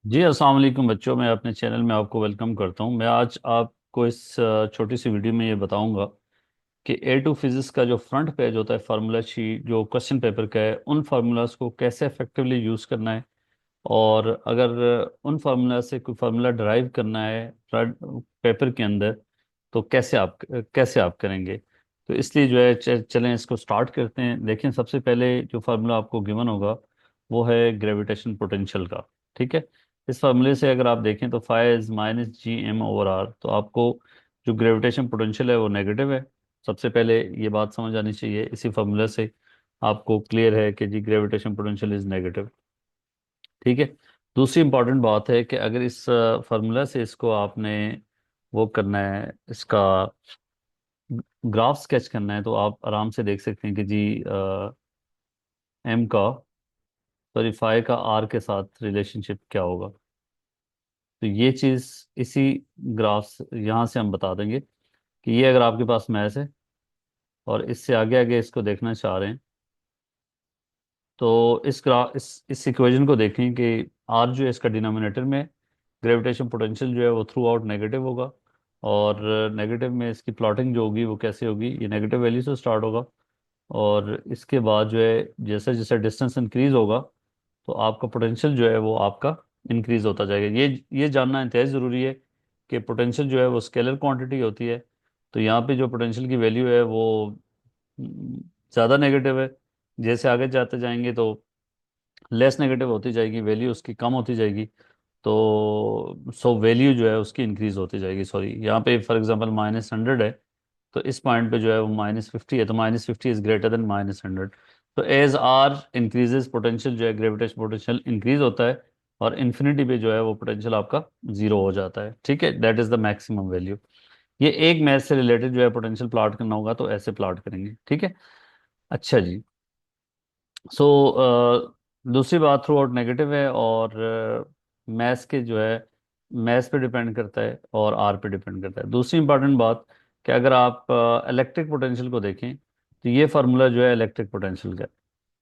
जी अस्सलाम वालेकुम बच्चों, मैं अपने चैनल में आपको वेलकम करता हूं। मैं आज आपको इस छोटी सी वीडियो में ये बताऊंगा कि ए टू फिज़िक्स का जो फ्रंट पेज होता है, फार्मूला शीट जो क्वेश्चन पेपर का है, उन फार्मूलाज को कैसे इफेक्टिवली यूज़ करना है। और अगर उन फार्मूला से कोई फार्मूला डराइव करना है पेपर के अंदर, तो कैसे आप करेंगे। तो इसलिए जो है चलें इसको स्टार्ट करते हैं। देखें, सबसे पहले जो फार्मूला आपको गिवन होगा वो है ग्रेविटेशन पोटेंशियल का। ठीक है। इस फार्मूले से अगर आप देखें तो phi is minus G M over R. तो आपको जो ग्रेविटेशन पोटेंशियल है वो नेगेटिव है। सबसे पहले ये बात समझ आनी चाहिए, इसी फार्मूले से आपको क्लियर है कि जी ग्रेविटेशन पोटेंशियल इज नेगेटिव। ठीक है। दूसरी इंपॉर्टेंट बात है कि अगर इस फार्मूला से इसको आपने वो करना है, इसका ग्राफ स्केच करना है, तो आप आराम से देख सकते हैं कि जी एम का, सॉरी फाई का आर के साथ रिलेशनशिप क्या होगा। तो ये चीज़ इसी ग्राफ यहाँ से हम बता देंगे कि ये अगर आपके पास मैथ है और इससे आगे आगे इसको देखना चाह रहे हैं, तो इस इक्वेशन को देखें कि आर जो है इसका डिनोमिनेटर में ग्रेविटेशन पोटेंशियल जो है वो थ्रू आउट नेगेटिव होगा। और नेगेटिव में इसकी प्लॉटिंग जो होगी वो कैसे होगी, ये नेगेटिव वैल्यू से स्टार्ट होगा। और इसके बाद जो है जैसे जैसे डिस्टेंस इंक्रीज होगा तो आपका पोटेंशियल जो है वो आपका इंक्रीज होता जाएगा। ये जानना इंतहाई ज़रूरी है कि पोटेंशियल जो है वो स्केलर क्वांटिटी होती है। तो यहाँ पे जो पोटेंशियल की वैल्यू है वो ज़्यादा नेगेटिव है। जैसे आगे जाते जाएंगे तो लेस नेगेटिव होती जाएगी, वैल्यू उसकी कम होती जाएगी। तो वैल्यू जो है उसकी इंक्रीज होती जाएगी। सॉरी, यहाँ पे फॉर एग्जांपल -100 है, तो इस पॉइंट पे जो है वो -50 है, तो -50 इज ग्रेटर देन -100। तो एज आर इंक्रीजेस पोटेंशियल जो है ग्रेविटेशन पोटेंशियल इंक्रीज होता है। और इन्फिनिटी पे जो है वो पोटेंशियल आपका जीरो हो जाता है। ठीक है, that is the maximum value. ये एक मैथ से रिलेटेड जो है पोटेंशियल प्लॉट करना होगा तो ऐसे प्लॉट करेंगे। ठीक है। अच्छा जी। सो दूसरी बात, थ्रू आउट नेगेटिव है और मैथ्स के जो है मैथ्स पे डिपेंड करता है और आर पे डिपेंड करता है। दूसरी इंपॉर्टेंट बात कि अगर आप इलेक्ट्रिक पोटेंशियल को देखें तो ये फार्मूला जो है इलेक्ट्रिक पोटेंशियल का है।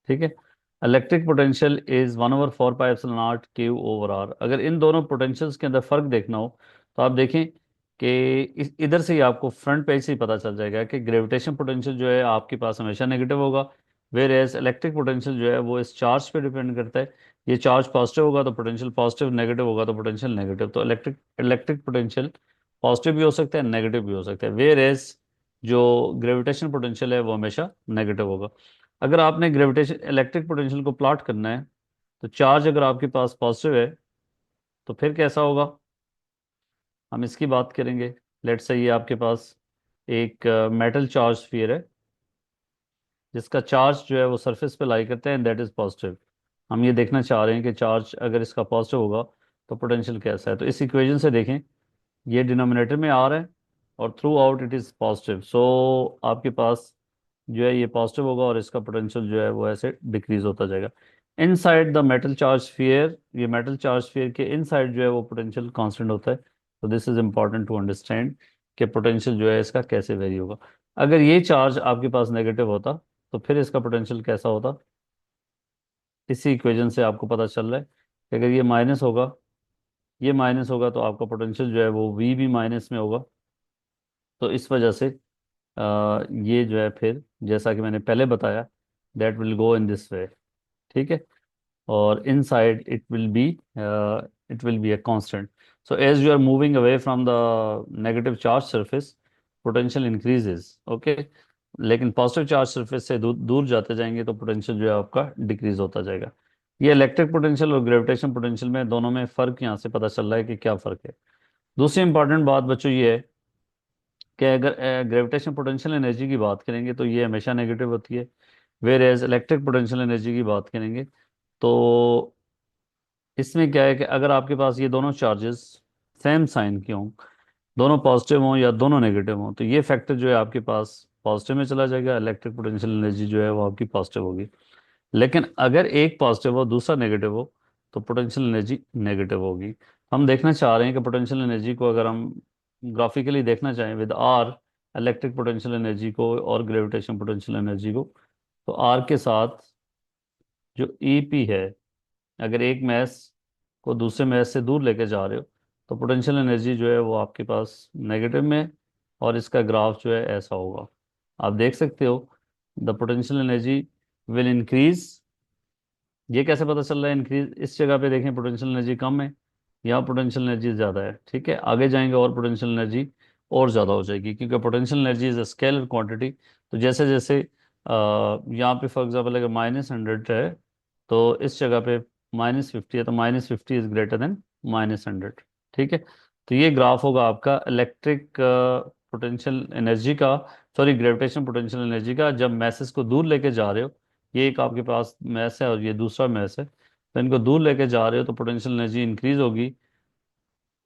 ठीक है। Electric potential is 1/4 pi epsilon naught Q over R. अगर इन दोनों पोटेंशियल्स के अंदर फर्क देखना हो तो आप देखें कि इधर से ही आपको फ्रंट पेज से ही पता चल जाएगा कि ग्रेविटेशन पोटेंशियल जो है आपके पास हमेशा नेगेटिव होगा। वेर एज इलेक्ट्रिक पोटेंशियल जो है वो इस चार्ज पे डिपेंड करता है। ये चार्ज पॉजिटिव होगा तो पोटेंशियल पॉजिटिव, नेगेटिव होगा तो पोटेंशियल नेगेटिव। तो इलेक्ट्रिक इलेक्ट्रिक पोटेंशियल पॉजिटिव भी हो सकता है, नेगेटिव भी हो सकता है। वेर एज जो ग्रेविटेशन पोटेंशियल है वो हमेशा नेगेटिव होगा। अगर आपने ग्रेविटेशन इलेक्ट्रिक पोटेंशियल को प्लॉट करना है तो चार्ज अगर आपके पास पॉजिटिव है तो फिर कैसा होगा, हम इसकी बात करेंगे। लेट्स से ये आपके पास एक मेटल चार्ज स्फीयर है जिसका चार्ज जो है वो सरफेस पे लाई करते हैं, दैट इज पॉजिटिव। हम ये देखना चाह रहे हैं कि चार्ज अगर इसका पॉजिटिव होगा तो पोटेंशियल कैसा है। तो इस इक्वेशन से देखें, ये डिनोमिनेटर में आ रहा है और throughout it is positive. So आपके पास जो है ये पॉजिटिव होगा और इसका पोटेंशियल जो है वो ऐसे डिक्रीज होता जाएगा। Inside the metal charge sphere, ये मेटल चार्ज स्फीयर के इनसाइड जो है वो पोटेंशियल कांस्टेंट होता है। तो this is important to understand कि पोटेंशियल जो है इसका कैसे वेरी होगा। अगर ये चार्ज आपके पास नेगेटिव होता तो फिर इसका पोटेंशियल कैसा होता। इसी इक्वेशन से आपको पता चल रहा है कि अगर ये माइनस होगा, ये माइनस होगा तो आपका पोटेंशियल जो है वो वी भी माइनस में होगा। तो इस वजह से ये जो है फिर जैसा कि मैंने पहले बताया, that will go in this way. ठीक है। और inside it will be a constant. So as you are moving away from the negative charge surface, potential increases. Okay. लेकिन पॉजिटिव चार्ज सरफेस से दूर दूर जाते जाएंगे तो पोटेंशियल जो है आपका डिक्रीज होता जाएगा। ये इलेक्ट्रिक पोटेंशियल और ग्रेविटेशन पोटेंशियल में दोनों में फ़र्क यहाँ से पता चल रहा है कि क्या फ़र्क है। दूसरी इंपॉर्टेंट बात बच्चों ये है कि अगर ग्रेविटेशन पोटेंशियल एनर्जी की बात करेंगे तो ये हमेशा नेगेटिव होती है। Whereas electric potential energy की बात करेंगे तो इसमें क्या है कि अगर आपके पास ये दोनों चार्जेस सेम साइन के हों, दोनों पॉजिटिव हों या दोनों नेगेटिव हों, तो ये फैक्टर जो है आपके पास पॉजिटिव में चला जाएगा, इलेक्ट्रिक पोटेंशियल एनर्जी जो है वो आपकी पॉजिटिव होगी। लेकिन अगर एक पॉजिटिव हो दूसरा नेगेटिव हो तो पोटेंशियल एनर्जी नेगेटिव होगी। हम देखना चाह रहे हैं कि पोटेंशियल एनर्जी को अगर हम ग्राफिकली देखना चाहें with R, electric potential energy को और ग्रेविटेशन पोटेंशियल एनर्जी को, तो आर के साथ जो ईपी है, अगर एक मैस को दूसरे मैच से दूर लेके जा रहे हो तो पोटेंशियल एनर्जी जो है वो आपके पास नेगेटिव में है, और इसका ग्राफ जो है ऐसा होगा। आप देख सकते हो the potential energy will increase. ये कैसे पता चल रहा है इंक्रीज? इस जगह पे देखें पोटेंशियल एनर्जी कम है, यहाँ पोटेंशियल एनर्जी ज़्यादा है। ठीक है, आगे जाएंगे और पोटेंशियल एनर्जी और ज़्यादा हो जाएगी, क्योंकि potential energy is a scalar quantity. तो जैसे जैसे यहाँ पे फॉर एग्जाम्पल अगर -100 है, तो इस जगह पे -50 है, तो -50 इज ग्रेटर देन -100। ठीक है, तो ये ग्राफ होगा आपका इलेक्ट्रिक पोटेंशियल एनर्जी का, सॉरी ग्रेविटेशन पोटेंशियल एनर्जी का, जब मैसेज को दूर लेके जा रहे हो। ये एक आपके पास मैस है और ये दूसरा मैस है, तो इनको दूर लेके जा रहे हो तो पोटेंशियल एनर्जी इंक्रीज होगी,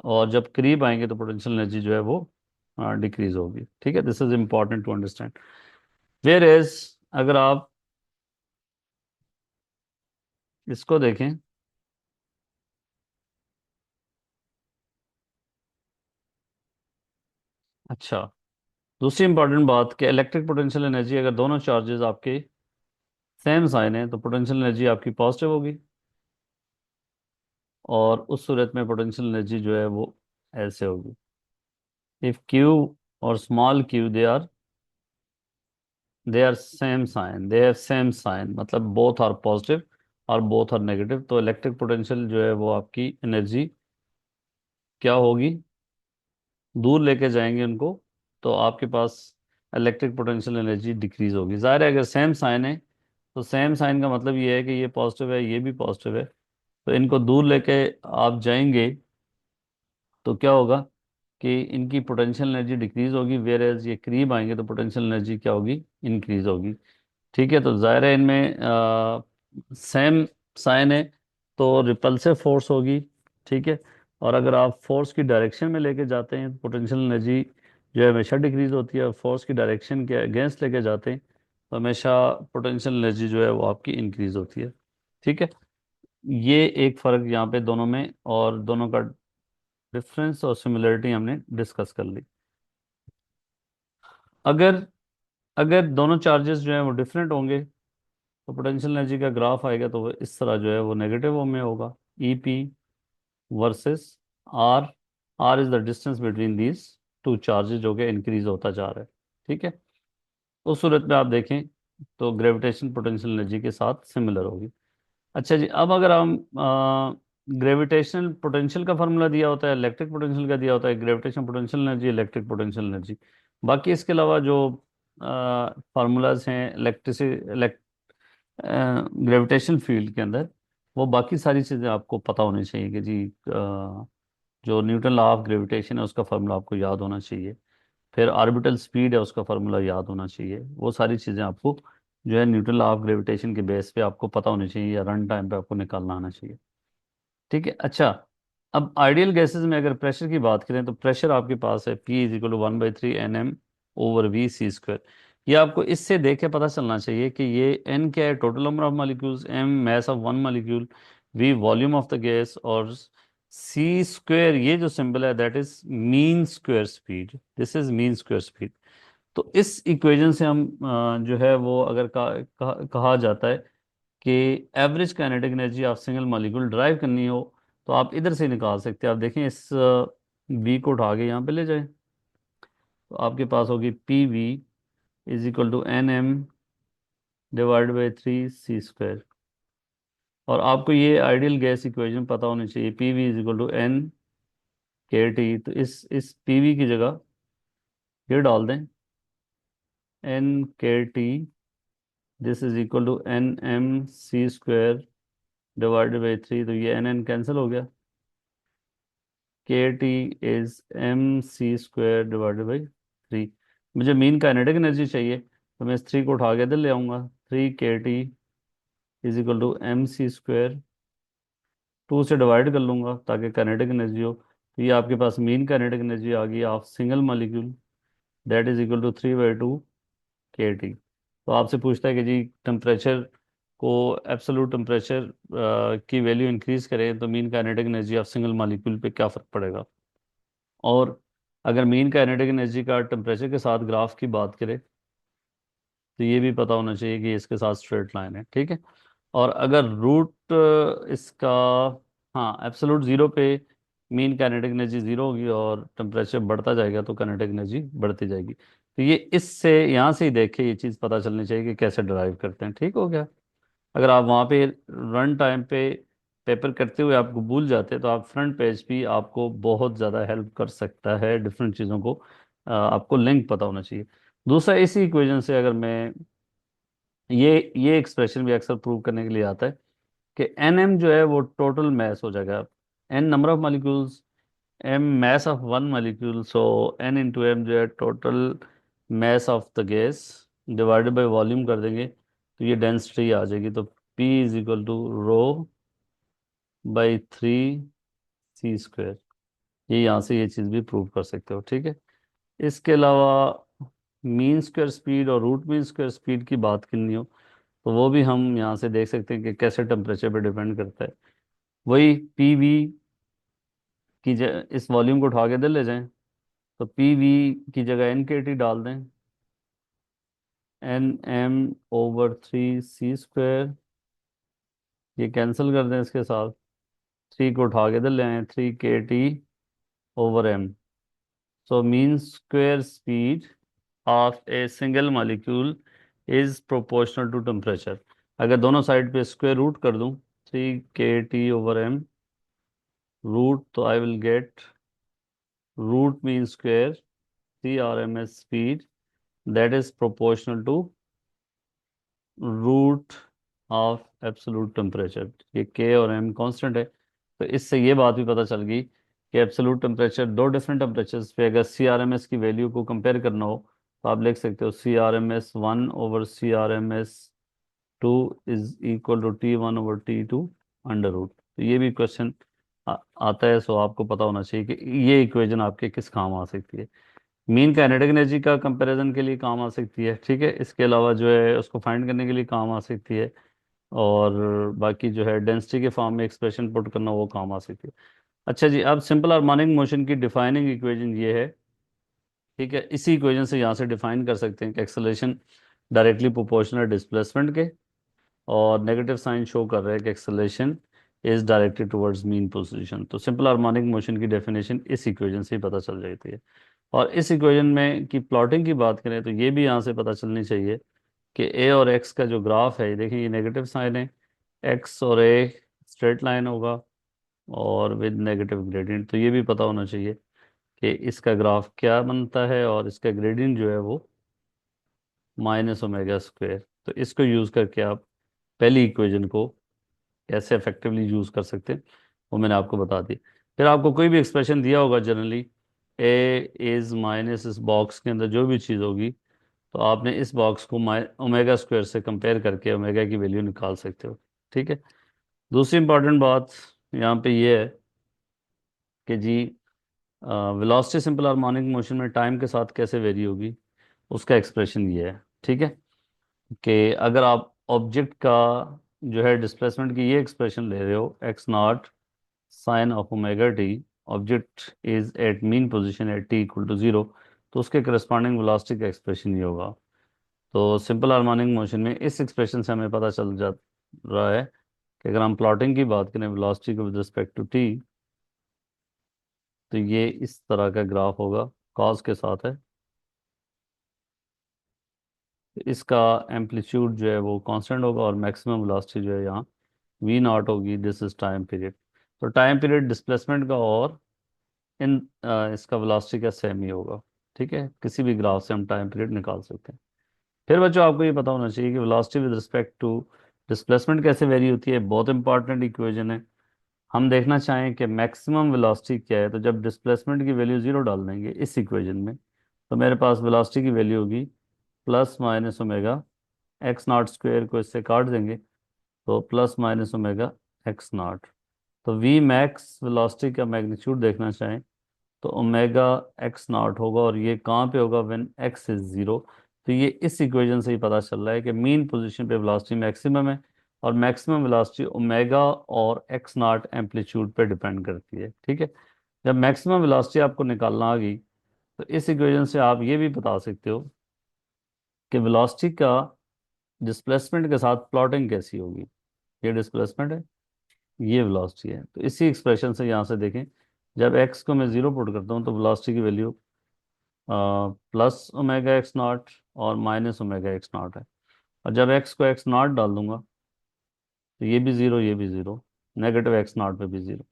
और जब करीब आएंगे तो पोटेंशियल एनर्जी जो है वो डिक्रीज होगी। ठीक है, this is important to understand. Whereas अगर आप इसको देखें, अच्छा, दूसरी इंपॉर्टेंट बात कि इलेक्ट्रिक पोटेंशियल एनर्जी अगर दोनों चार्जेस आपके सेम साइन है तो पोटेंशियल एनर्जी आपकी पॉजिटिव होगी, और उस सूरत में पोटेंशियल एनर्जी जो है वो ऐसे होगी। इफ क्यू और small Q they are same sign, they have same sign, मतलब बोथ आर पॉजिटिव और बोथ आर नेगेटिव, तो इलेक्ट्रिक पोटेंशियल जो है वो आपकी एनर्जी क्या होगी? दूर लेके जाएंगे उनको, तो आपके पास इलेक्ट्रिक पोटेंशियल एनर्जी डिक्रीज होगी। जाहिर है अगर सेम साइन है तो सेम साइन का मतलब ये है कि ये पॉजिटिव है ये भी पॉजिटिव है, तो इनको दूर लेके आप जाएंगे तो क्या होगा कि इनकी पोटेंशियल एनर्जी डिक्रीज होगी, वेयर एज ये करीब आएंगे तो पोटेंशियल एनर्जी क्या होगी? इंक्रीज होगी। ठीक है, तो जाहिर है इनमें सेम साइन है तो रिपल्सिव फोर्स होगी। ठीक है, और अगर आप फोर्स की डायरेक्शन में लेके जाते हैं तो पोटेंशियल एनर्जी जो है हमेशा डिक्रीज होती है, और फोर्स की डायरेक्शन के अगेंस्ट लेके जाते हैं तो हमेशा पोटेंशियल एनर्जी जो है वो आपकी इंक्रीज होती है। ठीक है, ये एक फ़र्क यहाँ पे दोनों में, और दोनों का डिफरेंस और सिमिलरिटी हमने डिस्कस कर ली। अगर अगर दोनों चार्जेस जो हैं वो डिफरेंट होंगे तो पोटेंशियल एनर्जी का ग्राफ आएगा तो वो इस तरह जो है वो नेगेटिव में होगा। E P versus R, R is the distance between these two charges जो कि इंक्रीज होता जा रहा है। ठीक है, उस सूरत में आप देखें तो ग्रेविटेशन पोटेंशियल एनर्जी के साथ सिमिलर होगी। अच्छा जी, अब अगर हम ग्रेविटेशनल पोटेंशियल का फार्मूला दिया होता है, इलेक्ट्रिक पोटेंशियल का दिया होता है, gravitation potential energy, electric potential energy, बाकी इसके अलावा जो फार्मूलाज हैं इलेक्ट्रिसिटी ग्रेविटेशन फील्ड के अंदर, वो बाकी सारी चीज़ें आपको पता होनी चाहिए कि जी जो न्यूटन लॉ ऑफ ग्रेविटेशन है उसका फार्मूला आपको याद होना चाहिए, फिर ऑर्बिटल स्पीड है उसका फार्मूला याद होना चाहिए। वो सारी चीज़ें आपको जो है न्यूटन लॉ ऑफ ग्रेविटेशन के बेस पे आपको पता होनी चाहिए, या रन टाइम पे आपको निकालना आना चाहिए। ठीक है, अच्छा, अब आइडियल गैसेस में अगर प्रेशर की बात करें तो प्रेशर आपके पास है P = 1/3 NM/V c²। ये आपको इससे देख के पता चलना चाहिए कि ये N क्या है? Total number of molecules, M mass of one molecule, V volume of the gas, और c² ये जो सिंबल है that is mean square speed, this is mean square speed. तो इस इक्वेशन से हम जो है वो अगर कहा जाता है कि average kinetic energy of single molecule drive करनी हो तो आप इधर से निकाल सकते हैं। आप देखें इस V को उठा के यहाँ पे ले जाएं तो आपके पास होगी PV = NM/3 c²। और आपको ये आइडियल गैस इक्वेशन पता होनी चाहिए, PV = N/kT। तो इस PV की जगह ये डाल दें N/kT, this is equal to NM/c²/3, तो ये NN कैंसिल हो गया। KT = MC²/3। मुझे मीन काइनेटिक एनर्जी चाहिए तो मैं इस 3 को उठा के इधर ले आऊंगा। 3 KT = MC², 2 से डिवाइड कर लूंगा ताकि काइनेटिक एनर्जी हो, तो ये आपके पास मीन काइनेटिक एनर्जी आ गई of single molecule, that is equal to 3/2 KT। तो आपसे पूछता है कि जी टेम्परेचर को, एब्सोल्यूट टेम्परेचर की वैल्यू इंक्रीज करें तो mean kinetic energy of single molecule पे क्या फ़र्क पड़ेगा। और अगर मीन काइनेटिक एनर्जी का टेम्परेचर के साथ ग्राफ की बात करें तो ये भी पता होना चाहिए कि इसके साथ स्ट्रेट लाइन है। ठीक है, और अगर रूट इसका हाँ, एब्सोलूट जीरो पे मीन काइनेटिक एनर्जी जीरो होगी, और टेम्परेचर बढ़ता जाएगा तो काइनेटिक एनर्जी बढ़ती जाएगी। तो ये इससे यहाँ से ही देखे ये चीज़ पता चलनी चाहिए कि कैसे ड्राइव करते हैं। ठीक हो गया। अगर आप वहाँ पे रन टाइम पे पेपर करते हुए आपको भूल जाते हैं, तो आप फ्रंट पेज भी आपको बहुत ज़्यादा हेल्प कर सकता है डिफरेंट चीज़ों को। आपको लिंक पता होना चाहिए। दूसरा, इसी इक्वेशन से अगर मैं ये एक्सप्रेशन भी अक्सर प्रूव करने के लिए आता है कि एन एम जो है वो टोटल मैस हो जाएगा। N number of molecules, M mass of one molecule, so N into M जो है total mass of the gas divided by volume कर देंगे तो ये डेंसिटी आ जाएगी। तो P is equal to rho by 3 C square. ये यहाँ से ये चीज़ भी प्रूव कर सकते हो। ठीक है। इसके अलावा मीन स्क्वायर स्पीड और रूट मीन स्क्वायर स्पीड की बात करनी हो तो वो भी हम यहाँ से देख सकते हैं कि कैसे टेम्परेचर पे डिपेंड करता है। वही पी वी की इस वॉल्यूम को उठा के दे ले जाएं, तो पी वी की जगह एन के टी डाल दें, Nm/3 C स्क्वायर, ये कैंसिल कर दें इसके साथ, 3 को उठा के दे ले आए, 3 kT/m। So mean square speed of a single molecule is proportional to temperature. अगर दोनों साइड पे स्क्वायर रूट कर दूं 3 kT/m रूट, तो I will get root mean square CRMS speed that is proportional to root of absolute temperature. ये के और M constant है, तो इससे ये बात भी पता चल गई कि एब्सोलूट टेम्परेचर, दो डिफरेंट टेम्परेचर्स पे अगर CRMS की वैल्यू को कंपेयर करना हो तो आप लिख सकते हो CRMS 1/CRMS 2 is equal to T1/T2 under root. तो ये भी क्वेश्चन आता है, सो आपको पता होना चाहिए कि ये इक्वेशन आपके किस काम आ सकती है। मीन काइनेटिक एनर्जी का कंपैरिजन के लिए काम आ सकती है। ठीक है। इसके अलावा जो है उसको फाइंड करने के लिए काम आ सकती है, और बाकी जो है डेंसिटी के फॉर्म में एक्सप्रेशन पुट करना वो काम आ सकती है। अच्छा जी, अब सिंपल हार्मोनिक मोशन की डिफाइनिंग इक्वेशन ये है। ठीक है। इसी इक्वेशन से यहाँ से डिफाइन कर सकते हैं कि एक्सेलरेशन डायरेक्टली प्रोपोर्शनल डिस्प्लेसमेंट के, और नेगेटिव साइन शो कर रहा है कि acceleration is directed towards mean position. तो सिंपल हार्मोनिक मोशन की डेफिनेशन इस इक्वेशन से ही पता चल जाती है। और इस इक्वेशन में की प्लॉटिंग की बात करें तो ये भी यहाँ से पता चलनी चाहिए कि ए और एक्स का जो ग्राफ है, ये देखिए ये नेगेटिव साइन है, एक्स और ए स्ट्रेट लाइन होगा और विद नेगेटिव ग्रेडियंट। तो ये भी पता होना चाहिए कि इसका ग्राफ क्या बनता है, और इसका ग्रेडियंट जो है वो -ω²। तो इसको यूज़ करके आप पहली इक्वेशन को कैसे इफेक्टिवली यूज़ कर सकते हैं वो मैंने आपको बता दी। फिर आपको कोई भी एक्सप्रेशन दिया होगा जनरली, ए इज माइनस, इस बॉक्स के अंदर जो भी चीज़ होगी, तो आपने इस बॉक्स को ω² से कंपेयर करके ओमेगा की वैल्यू निकाल सकते हो। ठीक है। दूसरी इंपॉर्टेंट बात यहाँ पे ये है कि जी वेलोसिटी सिंपल हार्मोनिक मोशन में टाइम के साथ कैसे वेरी होगी, उसका एक्सप्रेशन ये है। ठीक है। कि अगर आप ऑब्जेक्ट का जो है डिस्प्लेसमेंट की ये एक्सप्रेशन ले रहे हो, x0 sine of ω t, object is at mean position at t = 0, तो उसके करस्पॉन्डिंग वेलोसिटी का एक्सप्रेशन ये होगा। तो सिंपल हार्मोनिक मोशन में इस एक्सप्रेशन से हमें पता चल जा रहा है कि अगर हम प्लॉटिंग की बात करें वेलोसिटी को विद रिस्पेक्ट टू टी, तो ये इस तरह का ग्राफ होगा, कॉस के साथ है। इसका एम्पलीट्यूड जो है वो कांस्टेंट होगा, और मैक्सिमम वेलोसिटी जो है यहाँ V0 होगी। This is time period. तो टाइम पीरियड डिस्प्लेसमेंट का और इन इसका वेलोसिटी का सेम ही होगा। ठीक है। किसी भी ग्राफ से हम टाइम पीरियड निकाल सकते हैं। फिर बच्चों आपको ये पता होना चाहिए कि velocity with respect to displacement कैसे वेरी होती है। बहुत इंपॉर्टेंट इक्वेशन है। हम देखना चाहें कि मैक्सिमम वेलोसिटी क्या है, तो जब डिस्प्लेसमेंट की वैल्यू 0 डाल देंगे इस इक्वेशन में, तो मेरे पास वेलोसिटी की वैल्यू होगी ±ω, x0² को इससे काट देंगे तो ±ω x0। तो वी मैक्स वेलोसिटी का मैग्नीट्यूड देखना चाहें तो ω x0 होगा, और ये कहाँ पे होगा, व्हेन x इज 0। तो ये इस इक्वेशन से ही पता चल रहा है कि मीन पोजीशन पे वेलोसिटी मैक्सिमम है, और मैक्सिमम वेलोसिटी ओमेगा और x0 एम्पलीट्यूड पे डिपेंड करती है। ठीक है। जब मैक्सिमम वेलोसिटी आपको निकालना आ गई, तो इस इक्वेशन से आप ये भी बता सकते हो कि वेलोसिटी का डिस्प्लेसमेंट के साथ प्लॉटिंग कैसी होगी। ये डिस्प्लेसमेंट है, ये वेलोसिटी है। तो इसी एक्सप्रेशन से यहाँ से देखें, जब x को मैं ज़ीरो पुट करता हूँ तो वेलोसिटी की value plus omega x not और माइनस ओमेगा एक्स नॉट है। और जब x को एक्स नॉट डाल दूंगा तो ये भी ज़ीरो, ये भी ज़ीरो, नेगेटिव एक्स नॉट पे भी ज़ीरो।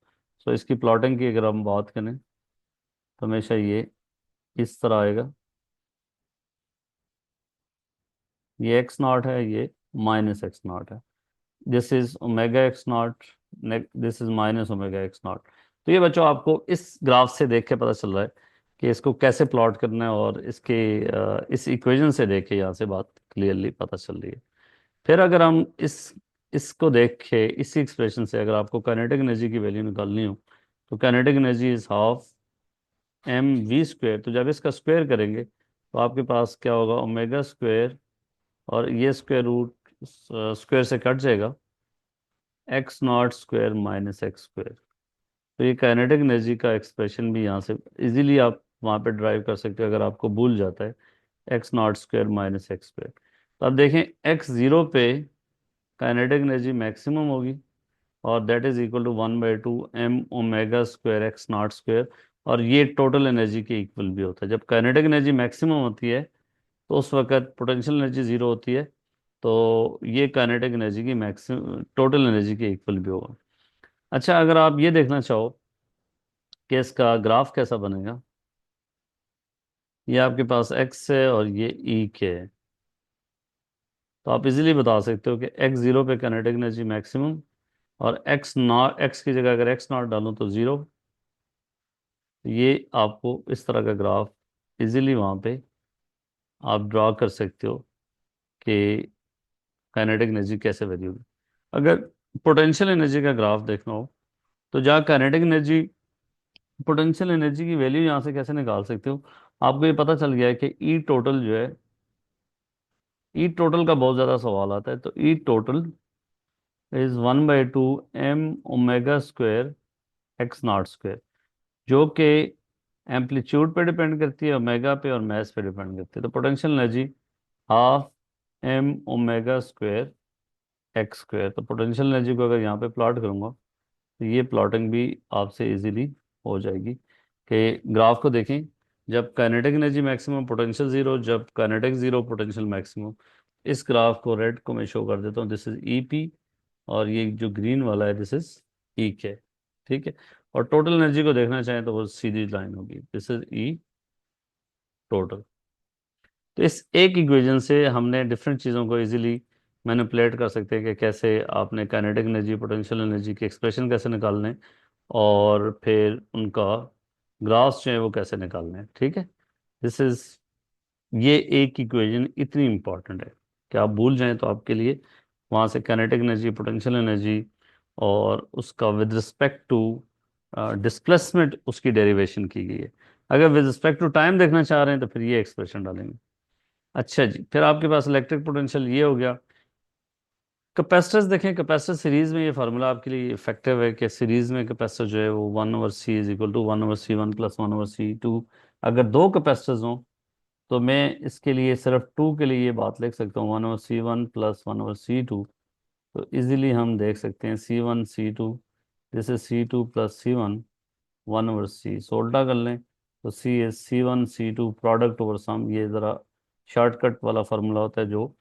सो इसकी प्लॉटिंग की अगर हम बात करें तो हमेशा ये इस तरह आएगा। ये एक्स नॉट है, ये माइनस एक्स नॉट है। This is omega x not, this is minus omega x not. तो ये बच्चों आपको इस ग्राफ से देख के पता चल रहा है कि इसको कैसे प्लॉट करना है, और इसके इस इक्वेशन से देख के यहाँ से बात क्लियरली पता चल रही है। फिर अगर हम इसको देख के इसी एक्सप्रेशन से अगर आपको काइनेटिक एनर्जी की वैल्यू निकालनी हो, तो kinetic energy is half M V square. तो जब इसका स्क्वायर करेंगे तो आपके पास क्या होगा, ओमेगा स्क्वायर, और ये स्क्वायर रूट स्क्वायर से कट जाएगा, x naught square minus x square. तो ये काइनेटिक एनर्जी का एक्सप्रेशन भी यहाँ से इजीली आप वहाँ पे ड्राइव कर सकते हो अगर आपको भूल जाता है x naught square minus x square. तो आप देखें एक्स जीरो पे काइनेटिक एनर्जी मैक्सिमम होगी, और that is equal to 1/2 m omega square x naught square. और ये टोटल एनर्जी के इक्वल भी होता है। जब काइनेटिक एनर्जी मैक्सिमम होती है तो उस वक्त पोटेंशियल एनर्जी जीरो होती है, तो ये काइनेटिक एनर्जी की मैक्सिमम टोटल एनर्जी के इक्वल भी होगा। अच्छा, अगर आप ये देखना चाहो कि इसका ग्राफ कैसा बनेगा, ये आपके पास एक्स है और ये ई के है, तो आप इजीली बता सकते हो कि एक्स जीरो पे काइनेटिक एनर्जी मैक्सिमम, और एक्स नॉट, एक्स की जगह अगर एक्स नॉट डालूं तो जीरो। ये आपको इस तरह का ग्राफ इजीली वहाँ पे आप ड्रा कर सकते हो कि काइनेटिक एनर्जी कैसे वैल्यू होगी। अगर पोटेंशियल एनर्जी का ग्राफ देखना हो तो जहाँ काइनेटिक एनर्जी, पोटेंशियल एनर्जी की वैल्यू यहाँ से कैसे निकाल सकते हो, आपको ये पता चल गया है कि ई टोटल जो है, ई टोटल का बहुत ज़्यादा सवाल आता है। तो E total is 1/2 m omega square x naught square, जो कि एम्पलीट्यूड पे डिपेंड करती है, ओमेगा पे और मैस पे डिपेंड करती है। तो potential energy half m omega square x square. तो पोटेंशियल एनर्जी को अगर यहाँ पे प्लॉट करूँगा तो ये प्लॉटिंग भी आपसे इजीली हो जाएगी कि ग्राफ को देखें, जब kinetic energy maximum potential zero, जब काइनेटिक जीरो पोटेंशियल मैक्सिमम। इस ग्राफ को रेड को मैं शो कर देता हूँ, दिस इज ई पी, और ये जो ग्रीन वाला है दिस इज ई के। ठीक है। और टोटल एनर्जी को देखना चाहें तो वो सीधी लाइन होगी, दिस इज ई टोटल। तो इस एक इक्वेशन से हमने डिफरेंट चीज़ों को इजीली मैनिपुलेट कर सकते हैं कि कैसे आपने काइनेटिक एनर्जी पोटेंशियल एनर्जी के एक्सप्रेशन कैसे निकालने, और फिर उनका ग्राफ्स जो है वो कैसे निकालने हैं। ठीक है। दिस इज, ये एक इक्वेशन इतनी इंपॉर्टेंट है कि आप भूल जाएं तो आपके लिए वहाँ से काइनेटिक एनर्जी पोटेंशियल एनर्जी और उसका विद रिस्पेक्ट टू डिस्प्लेसमेंट उसकी डेरिवेशन की गई है। अगर विद रिस्पेक्ट टू टाइम देखना चाह रहे हैं तो फिर ये एक्सप्रेशन डालेंगे। अच्छा जी, फिर आपके पास इलेक्ट्रिक पोटेंशियल ये हो गया। कैपेसिटर्स देखें, कैपेसिटर सीरीज में ये फार्मूला आपके लिए इफेक्टिव है कि सीरीज में कैपेसिटर जो है वो 1/c is equal to 1/c1 plus 1/c2। अगर दो कैपेसिटर्स हों तो मैं इसके लिए सिर्फ टू के लिए ये बात लिख सकता हूँ, 1/c1 प्लस 1/c2। तो इजीली हम देख सकते हैं C1 C2, जैसे C2 प्लस C1 1/c, सो उल्टा कर लें तो C is C1 C2 product over sum. ये ज़रा शॉर्टकट वाला फार्मूला होता है, जो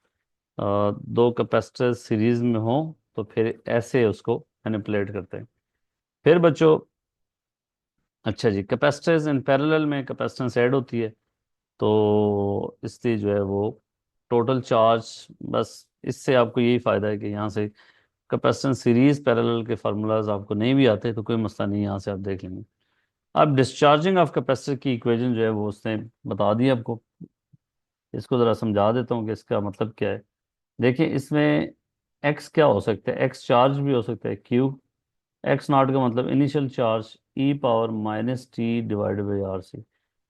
दो कैपेसिटर सीरीज में हो तो फिर ऐसे उसको मैनिपुलेट करते हैं। फिर बच्चों, अच्छा जी, कैपेसिटर्स इन पैरेलल में कैपेसिटेंस ऐड होती है, तो इससे जो है वो टोटल चार्ज, बस इससे आपको यही फ़ायदा है कि यहाँ से कैपेसिटेंस सीरीज पैरेलल के फार्मूलाज आपको नहीं भी आते तो कोई मसला नहीं, यहाँ से आप देख लेंगे। अब डिस्चार्जिंग ऑफ कैपेसिटर की इक्वेशन जो है वो उसने बता दी आपको। इसको ज़रा समझा देता हूँ कि इसका मतलब क्या है। देखिए इसमें एक्स क्या हो सकता है, एक्स चार्ज भी हो सकता है, क्यू। एक्स नॉट का मतलब initial charge e⁻⁻t divided by R C.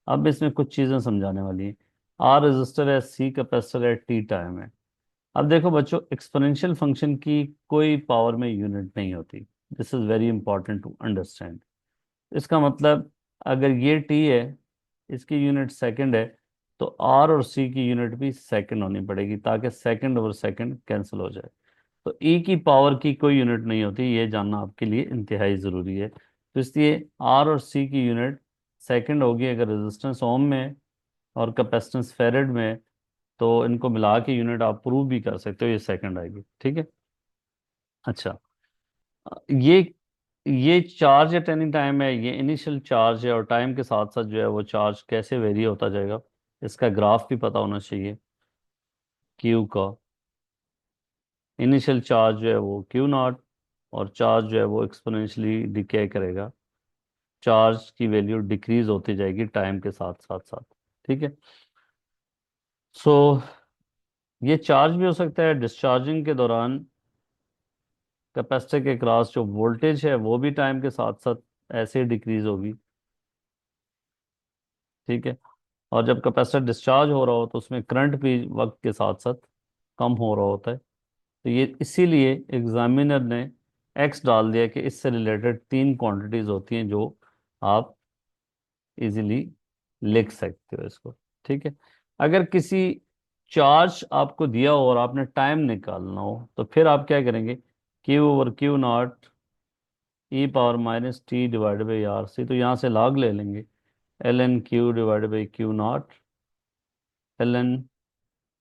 अब इसमें कुछ चीज़ें समझाने वाली हैं। आर रजिस्टर है, सी कैपेसिटर है, टी टाइम है। अब देखो बच्चों, एक्सपोनेंशियल फंक्शन की कोई पावर में यूनिट नहीं होती। This is very important to understand. इसका मतलब अगर ये टी है, इसकी यूनिट सेकंड है, तो आर और सी की यूनिट भी सेकंड होनी पड़ेगी ताकि सेकंड ओवर सेकंड कैंसिल हो जाए। तो ई की पावर की कोई यूनिट नहीं होती, ये जानना आपके लिए इंतहाई ज़रूरी है। तो इसलिए आर और सी की यूनिट सेकंड होगी अगर रेजिस्टेंस ओम में और कैपेसिटेंस फेरेड में, तो इनको मिला के यूनिट आप प्रूव भी कर सकते हो, ये सेकंड आएगी। ठीक है। अच्छा, ये ये चार्ज एट एनी टाइम है, ये इनिशियल चार्ज है, और टाइम के साथ साथ जो है वो चार्ज कैसे वेरी होता जाएगा, इसका ग्राफ भी पता होना चाहिए। क्यू का इनिशियल चार्ज जो है वो क्यू नॉट, और चार्ज जो है वो एक्सपोनेंशियली डिके करेगा, चार्ज की वैल्यू डिक्रीज होती जाएगी टाइम के साथ साथ साथ। ठीक है। सो ये चार्ज भी हो सकता है डिस्चार्जिंग के दौरान, कैपेसिटर के क्रॉस जो वोल्टेज है वो भी टाइम के साथ साथ ऐसे डिक्रीज होगी। ठीक है। और जब कैपेसिटर डिस्चार्ज हो रहा हो तो उसमें करंट भी वक्त के साथ साथ कम हो रहा होता है। तो ये इसीलिए एग्जामिनर ने एक्स डाल दिया कि इससे रिलेटेड तीन क्वांटिटीज होती हैं जो आप इजीली लिख सकते हो इसको। ठीक है। अगर किसी चार्ज आपको दिया हो और आपने टाइम निकालना हो तो फिर आप क्या करेंगे, q over Q naught e power minus t divide by R C, तो यहाँ से लॉग ले लेंगे, l n q divide by q naught l N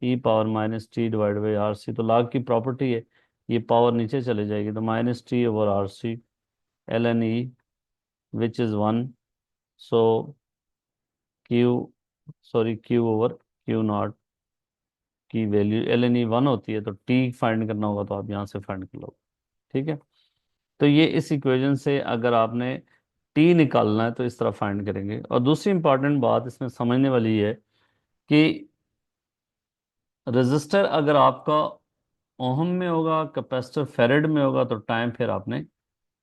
e power minus t divide by R C. तो लॉग की property है, ये power नीचे चले जाएगी, तो minus T over R C L N E which is one. So Q, sorry Q over Q naught की value L N E one होती है, तो टी फाइंड करना होगा तो आप यहाँ से फाइंड कर लो। ठीक है। तो ये इस इक्वेशन से अगर आपने टी निकालना है तो इस तरह फाइंड करेंगे। और दूसरी इंपॉर्टेंट बात इसमें समझने वाली है कि रेजिस्टर अगर आपका ओहम में होगा, कैपेसिटर फेरेड में होगा, तो टाइम फिर आपने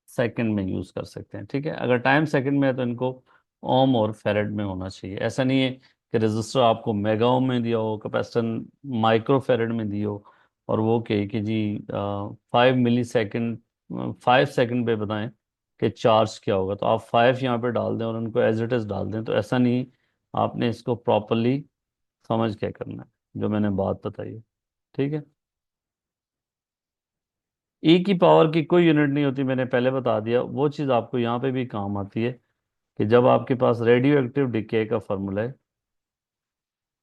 सेकंड में यूज कर सकते हैं। ठीक है। अगर टाइम सेकंड में है तो इनको ओम और फेरेड में होना चाहिए। ऐसा नहीं है कि रेजिस्टर आपको मेगा ओम में दिया हो, कैपेसिटर माइक्रो फेरेड में दिया हो, और वो कहे कि जी 5 मिली सेकेंड 5 सेकेंड पे बताएं कि चार्ज क्या होगा, तो आप 5 यहाँ पे डाल दें और उनको एज इट इज डाल दें, तो ऐसा नहीं। आपने इसको प्रॉपरली समझ के करना है जो मैंने बात बताई है। ठीक है। ई की पावर की कोई यूनिट नहीं होती, मैंने पहले बता दिया। वो चीज़ आपको यहाँ पे भी काम आती है कि जब आपके पास रेडियो एक्टिव डिके का फॉर्मूला है,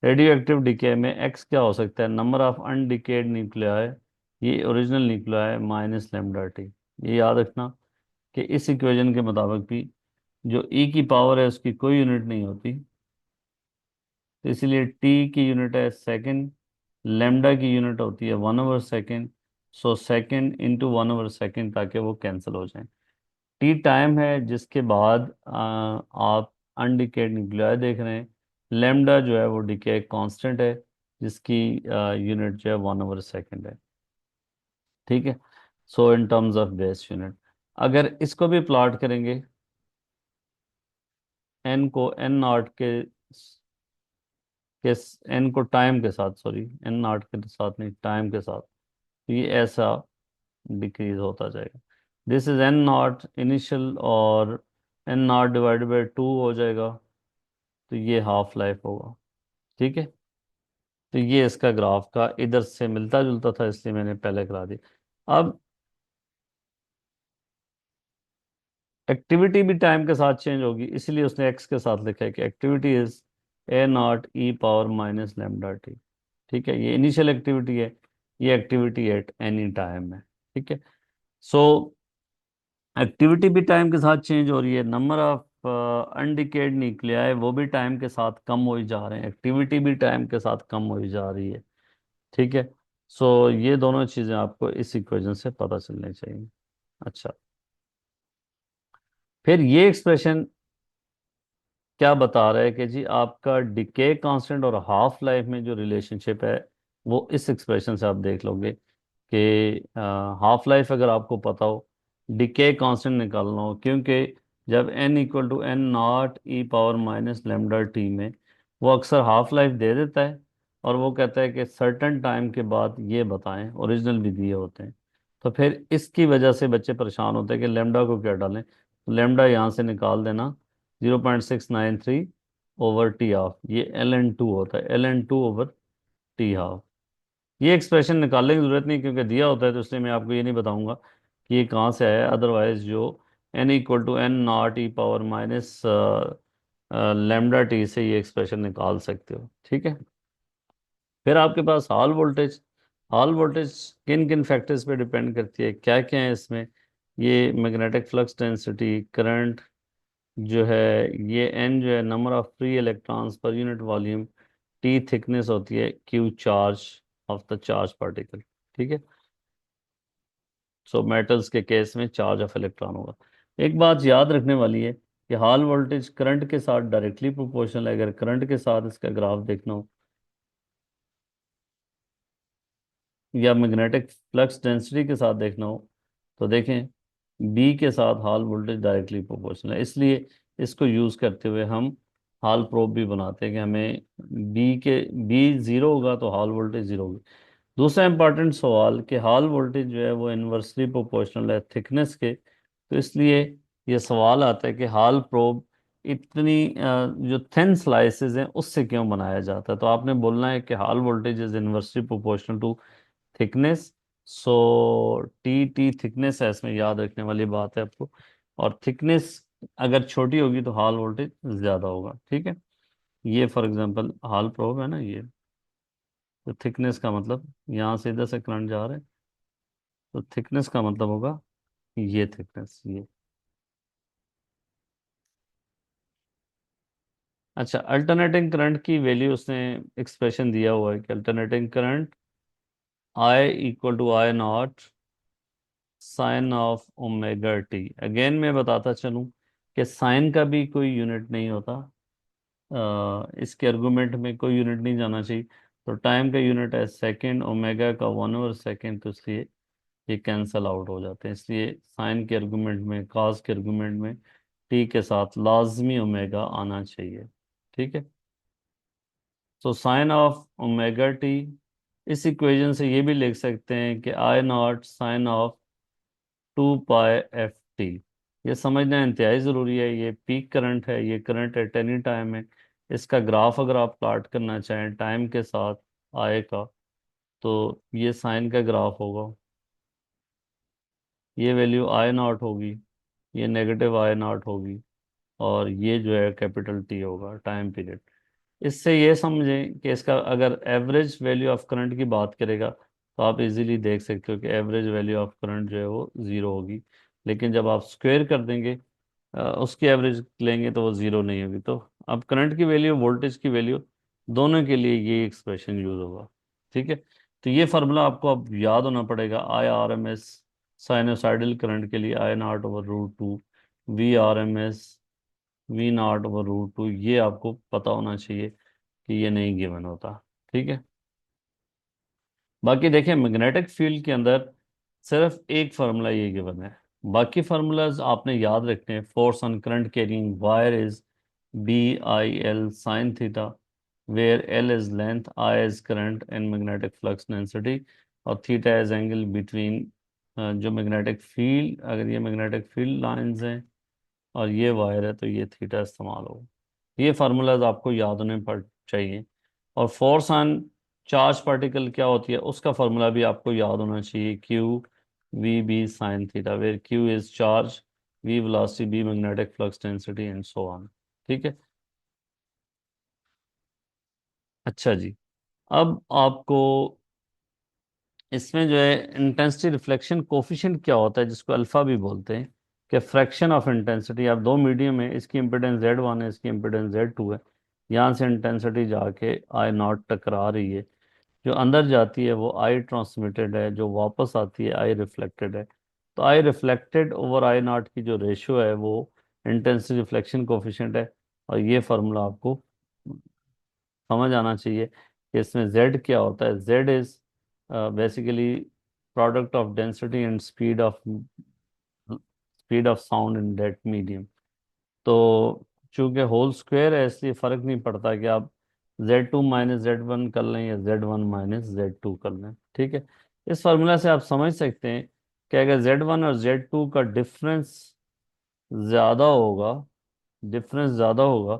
रेडियो एक्टिव डिके में एक्स क्या हो सकता है, नंबर ऑफ अनडिकेड न्यूक्लियाई, ये original nuclei minus lambda T. ये याद रखना कि इस इक्वेशन के मुताबिक भी जो ई की पावर है उसकी कोई यूनिट नहीं होती, तो इसीलिए टी की यूनिट है सेकंड, लेमडा की यूनिट होती है 1/सेकंड। सो सेकंड इंटू 1/सेकंड, ताकि वो कैंसिल हो जाए। टी टाइम है जिसके बाद आप अनडिकेड न्यूक्लियाई देख रहे हैं। लेमडा जो है वो डिके कांस्टेंट है जिसकी यूनिट जो है 1/सेकंड है। ठीक है। So in terms of base unit, अगर इसको भी प्लॉट करेंगे, एन को एन नॉट के एन को टाइम के साथ, सॉरी एन नॉट के साथ नहीं, टाइम के साथ, तो ये ऐसा डिक्रीज होता जाएगा। This is an not initial, और एन नॉट डिवाइडेड बाई 2 हो जाएगा, तो ये हाफ लाइफ होगा। ठीक है। तो ये इसका ग्राफ का इधर से मिलता जुलता था, इसलिए मैंने पहले करा दी। अब एक्टिविटी भी टाइम के साथ चेंज होगी, इसलिए उसने एक्स के साथ लिखा है कि activity is a not e power minus lambda T. ठीक है। ये इनिशियल एक्टिविटी है, ये एक्टिविटी एट एनी टाइम है। ठीक है। सो एक्टिविटी भी टाइम के साथ चेंज हो रही है, नंबर ऑफ अनडिकेड न्यूक्लियाई वो भी टाइम के साथ कम हो ही जा रहे हैं, एक्टिविटी भी टाइम के साथ कम हो ही जा रही है। ठीक है। सो ये दोनों चीज़ें आपको इस इक्वेशन से पता चलनी चाहिए। अच्छा, फिर ये एक्सप्रेशन क्या बता रहा है कि जी आपका डिके कांस्टेंट और हाफ लाइफ में जो रिलेशनशिप है वो इस एक्सप्रेशन से आप देख लोगे कि हाफ लाइफ अगर आपको पता हो, डिके कांस्टेंट निकालना हो, क्योंकि जब n equal to n naught e power minus lambda t में वो अक्सर हाफ लाइफ दे देता है, और वो कहता है कि सर्टन टाइम के बाद ये बताएं, ओरिजिनल भी दिए होते हैं। तो फिर इसकी वजह से बच्चे परेशान होते हैं कि लेमडा को क्या डालें, तो लेमडा यहाँ से निकाल देना, 0.693 ओवर टी हाफ, ये एल एन टू होता है, l n two over t half. ये एक्सप्रेशन निकालने की जरूरत नहीं, क्योंकि दिया होता है, तो इसलिए मैं आपको ये नहीं बताऊंगा कि ये कहाँ से आया है। अदरवाइज जो n = n0t⁻⁻ लैम्डा टी से ये एक्सप्रेशन निकाल सकते हो, ठीक है। फिर आपके पास हॉल वोल्टेज किन किन फैक्टर्स पे डिपेंड करती है, क्या क्या है इसमें। ये मैग्नेटिक फ्लक्स डेंसिटी, करंट जो है, ये एन जो है number of free electrons per unit volume, T thickness होती है, Q charge of the charge particle, ठीक है। सो मेटल्स के केस में चार्ज ऑफ इलेक्ट्रॉन होगा। एक बात याद रखने वाली है कि हॉल वोल्टेज करंट के साथ डायरेक्टली प्रोपोर्शनल है। अगर करंट के साथ इसका ग्राफ देखना हो या मैग्नेटिक फ्लक्स डेंसिटी के साथ देखना हो, तो देखें बी के साथ हॉल वोल्टेज डायरेक्टली प्रोपोर्शनल है। इसलिए इसको यूज़ करते हुए हम हॉल प्रोब भी बनाते हैं कि हमें बी ज़ीरो होगा तो हॉल वोल्टेज ज़ीरो होगी। दूसरा इंपॉर्टेंट सवाल कि हॉल वोल्टेज जो है वो इन्वर्सली प्रोपोर्शनल है थिकनेस के, तो इसलिए ये सवाल आता है कि हॉल प्रोब इतनी जो थिन स्लाइसेस हैं उससे क्यों बनाया जाता है। तो आपने बोलना है कि Hall voltage is inversely proportional to thickness. So t thickness है, इसमें याद रखने वाली बात है आपको। और थिकनेस अगर छोटी होगी तो हॉल वोल्टेज ज़्यादा होगा, ठीक है। ये फॉर एग्जांपल हॉल प्रोब है ना, ये तो थिकनेस का मतलब यहाँ से इधर से करंट जा रहा है, तो थिकनेस का मतलब होगा ये थिकनेस ये। अच्छा, अल्टरनेटिंग करंट की वैल्यू उसने एक्सप्रेशन दिया हुआ है कि alternating current I = I0 sine of omega t. Again मैं बताता चलूं कि साइन का भी कोई यूनिट नहीं होता। इसके आर्गूमेंट में कोई यूनिट नहीं जाना चाहिए। तो टाइम का यूनिट है सेकंड, ओमेगा का 1/2 सेकंड, तो इसलिए ये कैंसल आउट हो जाते हैं। इसलिए साइन के आर्गूमेंट में, कॉस के आर्गूमेंट में टी के साथ लाजमी ओमेगा आना चाहिए, ठीक है। तो साइन ऑफ ओमेगा टी, इस इक्वेशन से ये भी लिख सकते हैं कि I0 sine of 2 π f t। ये समझना इंतहाई ज़रूरी है। ये पीक करंट है, ये करंट एट एनी टाइम है। इसका ग्राफ अगर आप प्लॉट करना चाहें टाइम के साथ आए का, तो ये साइन का ग्राफ होगा, ये वैल्यू I0 होगी, ये नेगेटिव I0 होगी, और ये जो है कैपिटल टी होगा टाइम पीरियड। इससे ये समझें कि इसका अगर एवरेज वैल्यू ऑफ करंट की बात करेगा तो आप इजीली देख सकते हो कि एवरेज वैल्यू ऑफ करंट जो है वो ज़ीरो होगी। लेकिन जब आप स्क्वायर कर देंगे, उसकी एवरेज लेंगे, तो वो ज़ीरो नहीं होगी। तो अब करंट की वैल्यू, वोल्टेज की वैल्यू, दोनों के लिए ये एक्सप्रेशन यूज़ होगा, ठीक है। तो ये फार्मूला आपको अब याद होना पड़ेगा। IRMS साइनोसाइडल करंट के लिए I0/√2, VRMS V0/√2, ये आपको पता होना चाहिए कि ये नहीं गिवन होता, ठीक है। बाकी देखें मैग्नेटिक फील्ड के अंदर सिर्फ एक फार्मूला ये गिवन है। बाकी फार्मूलाज आपने याद रखने हैं। Force on current carrying wire is BIL sine theta, where L is length, I is current and magnetic flux density, और थीटा इज एंगल बिटवीन जो मैग्नेटिक फील्ड, अगर ये मैग्नेटिक फील्ड लाइंस हैं और ये वायर है, तो ये थीटा इस्तेमाल होगा। ये फार्मूलाज आपको याद होने पड़ चाहिए। और फोर्स ऑन चार्ज पार्टिकल क्या होती है उसका फार्मूला भी आपको याद होना चाहिए। QVB sine theta, where Q is charge, V velocity, B magnetic flux density and so on, ठीक है। अच्छा जी, अब आपको इसमें जो है इंटेंसिटी रिफ्लेक्शन कोफिशिएंट क्या होता है, जिसको अल्फा भी बोलते हैं, कि फ्रैक्शन ऑफ इंटेंसिटी। आप दो मीडियम है, इसकी इम्पिडेंस Z1 है, इसकी इम्पिडेंस Z2 है। यहाँ से इंटेंसिटी जाके I0 टकरा रही है। जो अंदर जाती है वो आई ट्रांसमिटेड है, जो वापस आती है आई रिफ्लेक्टेड है। तो आई रिफ्लेक्टेड ओवर I0 की जो रेशियो है वो इंटेंसिटी रिफ्लेक्शन कोफिशिएंट है। और ये फार्मूला आपको समझ आना चाहिए कि इसमें Z क्या होता है। Z is basically product of density and speed of sound in that medium. तो चूंकि होल स्क्वायर है, इसलिए फर्क नहीं पड़ता कि आप Z2 - Z1 कर लें या Z1 - Z2 कर लें, ठीक है। इस फार्मूला से आप समझ सकते हैं कि अगर Z1 और Z2 का ज़्यादा होगा डिफरेंस ज़्यादा होगा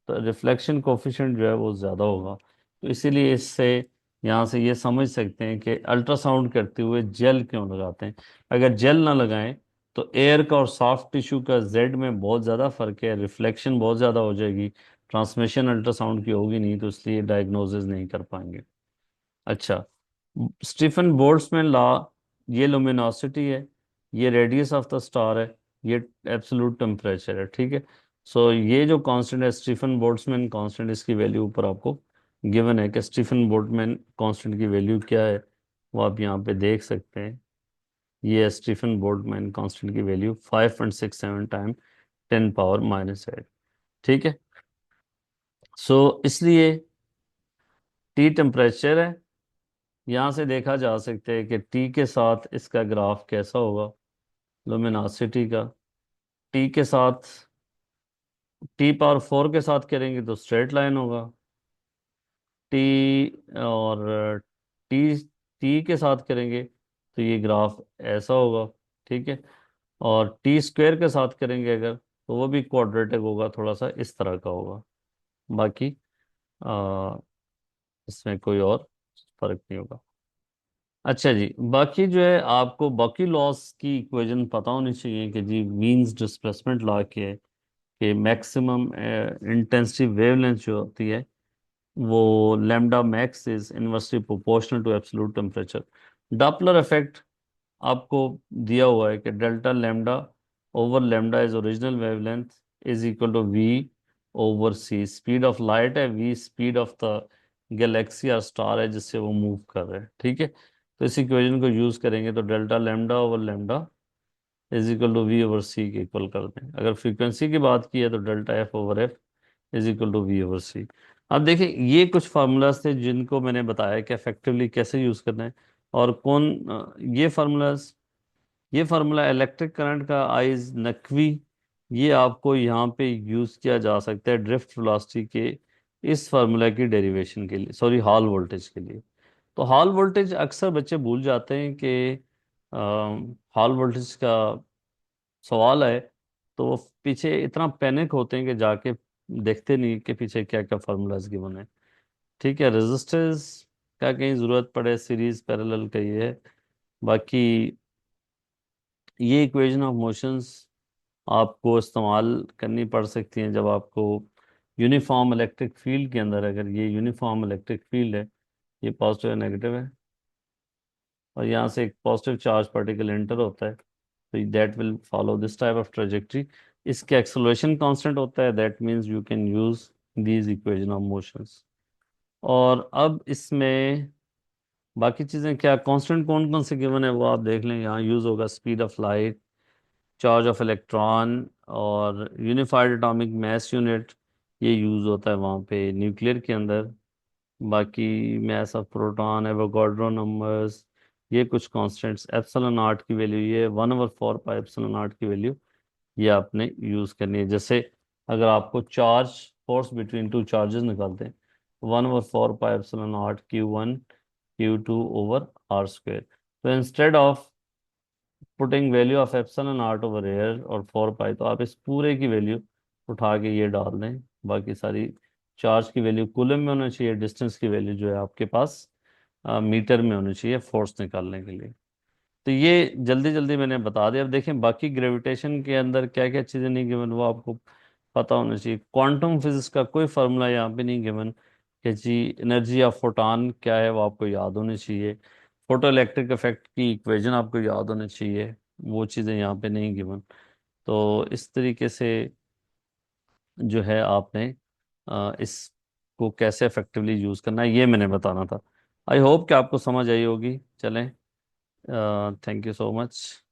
तो रिफ्लेक्शन कोफिशिएंट जो है वो ज़्यादा होगा। तो इसीलिए इससे यहाँ से ये समझ सकते हैं कि अल्ट्रासाउंड करते हुए जेल क्यों लगाते हैं। अगर जेल ना लगाएं तो एयर का और सॉफ्ट टिश्यू का जेड में बहुत ज़्यादा फर्क है, रिफ्लेक्शन बहुत ज़्यादा हो जाएगी, ट्रांसमिशन अल्ट्रासाउंड की होगी नहीं, तो इसलिए डायग्नोसिस नहीं कर पाएंगे। अच्छा, स्टीफन बोल्ट्जमैन लॉ, ये लुमिनोसिटी है, ये रेडियस ऑफ द स्टार है, ये एब्सोल्यूट टेम्परेचर है, ठीक है। सो ये जो कांस्टेंट है स्टीफन बोल्ट्जमैन कांस्टेंट, इसकी वैल्यू ऊपर आपको गिवन है कि स्टीफन बोल्ट्जमैन कांस्टेंट की वैल्यू क्या है, वो आप यहाँ पे देख सकते हैं। ये है स्टीफन बोल्ट्जमैन कांस्टेंट की वैल्यू 5.67 टाइम 10⁻⁸, ठीक है। सो इसलिए टी टेम्परेचर है, यहाँ से देखा जा सकता है कि टी के साथ इसका ग्राफ कैसा होगा, लुमिनोसिटी का। टी के साथ, T⁴ के साथ करेंगे तो स्ट्रेट लाइन होगा। टी और टी टी के साथ करेंगे तो ये ग्राफ ऐसा होगा, ठीक है। और T² के साथ करेंगे अगर, तो वो भी क्वाड्रेटिक होगा, थोड़ा सा इस तरह का होगा। बाकी आ, इसमें कोई और फर्क नहीं होगा। अच्छा जी, बाकी जो है आपको बाकी लॉस की इक्वेशन पता होनी चाहिए कि जी मीन्स डिस्प्लेसमेंट लॉ क्या है, कि मैक्सिमम इंटेंसिटी वेवलेंथ जो होती है वो lambda max is inversely proportional to absolute temperature. Doppler effect आपको दिया हुआ है कि delta lambda over lambda is original wavelength is equal to V over C. Speed of light है, V speed of the galaxy और star है जिससे वो मूव कर रहे हैं, ठीक है। तो इस इक्वेशन को यूज करेंगे तो delta lambda over lambda is equal to V over C के इक्वल कर दें। अगर फ्रीक्वेंसी की बात की है तो delta F over F is equal to V over C. अब देखिए ये कुछ फार्मूलाज थे जिनको मैंने बताया कि इफेक्टिवली कैसे यूज करना है। और ये फार्मूला इलेक्ट्रिक करंट का आइज नकवी, ये आपको यहाँ पे यूज किया जा सकता है ड्रिफ्ट वेलोसिटी के इस फार्मूला की डेरिवेशन के लिए, सॉरी हॉल वोल्टेज के लिए। तो हॉल वोल्टेज अक्सर बच्चे भूल जाते हैं कि हॉल वोल्टेज का सवाल है, तो वो पीछे इतना पैनिक होते हैं कि जाके देखते नहीं कि पीछे क्या क्या फार्मूलाज गिवन है, ठीक है। रेजिस्टेंस का कहीं ज़रूरत पड़े, सीरीज पैरेलल का ये है। बाकी ये इक्वेशन ऑफ मोशंस आपको इस्तेमाल करनी पड़ सकती हैं जब आपको यूनिफॉर्म इलेक्ट्रिक फील्ड के अंदर, अगर ये यूनिफॉर्म इलेक्ट्रिक फील्ड है, ये पॉजिटिव है नेगेटिव है, और यहाँ से एक पॉजिटिव चार्ज पार्टिकल एंटर होता है, तो that will follow this type of trajectory. इसके एक्सेलरेशन कांस्टेंट होता है, that means you can use these equation of motions. और अब इसमें बाकी चीज़ें क्या कांस्टेंट कौन कौन से गिवन है वो आप देख लें। यहाँ यूज़ होगा speed of light, charge of electron, और यूनिफाइड एटॉमिक मास यूनिट, ये यूज़ होता है वहाँ पे न्यूक्लियर के अंदर। बाकी mass of proton, Avogadro numbers, ये कुछ कांस्टेंट्स, एप्सिलॉन नॉट की वैल्यू, ये 1/4 पाई एप्सिलॉन नॉट की वैल्यू ये आपने यूज़ करनी है। जैसे अगर आपको charge force between two charges निकालते हैं, 1/4 pi epsilon not Q1 Q2 over R²। तो instead of putting value of epsilon not over air और 4 पाई, तो आप इस पूरे की वैल्यू उठा के ये डाल दें। बाकी सारी चार्ज की वैल्यू कूलम में होना चाहिए, डिस्टेंस की वैल्यू जो है आपके पास मीटर में होनी चाहिए फोर्स निकालने के लिए। तो ये जल्दी जल्दी मैंने बता दिया। अब देखें बाकी ग्रेविटेशन के अंदर क्या क्या चीज़ें नहीं गिवन, वो आपको पता होना चाहिए। क्वांटम फिजिक्स का कोई फार्मूला यहाँ पे नहीं गिवन कि जी एनर्जी ऑफ फोटॉन क्या है, वो आपको याद होनी चाहिए। फोटो इलेक्ट्रिक इफेक्ट की इक्वेशन आपको याद होनी चाहिए, वो चीज़ें यहाँ पे नहीं गिवन। तो इस तरीके से जो है आपने इसको कैसे इफेक्टिवली यूज़ करना है ये मैंने बताना था। आई होप कि आपको समझ आई होगी। चलें, थैंक यू सो मच।